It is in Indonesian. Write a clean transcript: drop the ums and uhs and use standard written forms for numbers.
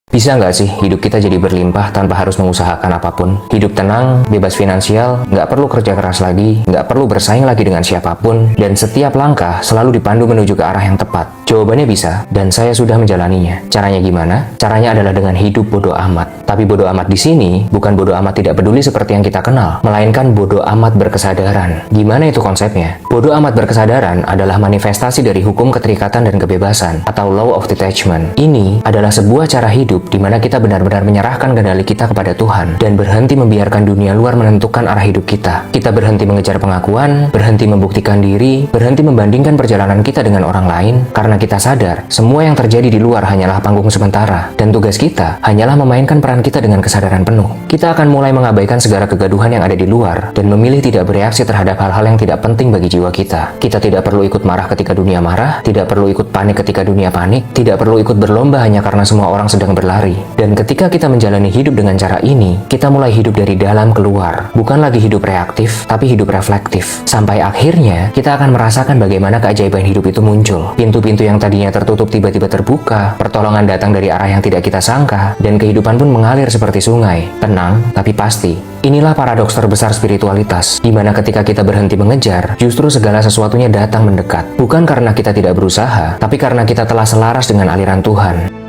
Bisa nggak sih hidup kita jadi berlimpah tanpa harus mengusahakan apapun? Hidup tenang, bebas finansial, nggak perlu kerja keras lagi, nggak perlu bersaing lagi dengan siapapun, dan setiap langkah selalu dipandu menuju ke arah yang tepat. Jawabannya bisa, dan saya sudah menjalaninya. Caranya gimana? Caranya adalah dengan hidup bodoh amat. Tapi bodoh amat di sini bukan bodoh amat tidak peduli seperti yang kita kenal, melainkan bodoh amat berkesadaran. Gimana itu konsepnya? Bodoh amat berkesadaran adalah manifestasi dari hukum keterikatan dan kebebasan, atau law of detachment. Ini adalah sebuah cara hidup di mana kita benar-benar menyerahkan kendali kita kepada Tuhan dan berhenti membiarkan dunia luar menentukan arah hidup kita. Kita berhenti mengejar pengakuan, berhenti membuktikan diri, berhenti membandingkan perjalanan kita dengan orang lain, karena kita sadar semua yang terjadi di luar hanyalah panggung sementara dan tugas kita hanyalah memainkan peran kita dengan kesadaran penuh. Kita akan mulai mengabaikan segala kegaduhan yang ada di luar dan memilih tidak bereaksi terhadap hal-hal yang tidak penting bagi jiwa kita. Kita tidak perlu ikut marah ketika dunia marah, tidak perlu ikut panik ketika dunia panik, tidak perlu ikut berlomba hanya karena semua orang sedang berlari. Dan ketika kita menjalani hidup dengan cara ini, kita mulai hidup dari dalam keluar. Bukan lagi hidup reaktif, tapi hidup reflektif. Sampai akhirnya, kita akan merasakan bagaimana keajaiban hidup itu muncul. Pintu-pintu yang tadinya tertutup tiba-tiba terbuka, pertolongan datang dari arah yang tidak kita sangka, dan kehidupan pun mengalir seperti sungai. Tenang, tapi pasti. Inilah paradoks terbesar spiritualitas, di mana ketika kita berhenti mengejar, justru segala sesuatunya datang mendekat. Bukan karena kita tidak berusaha, tapi karena kita telah selaras dengan aliran Tuhan.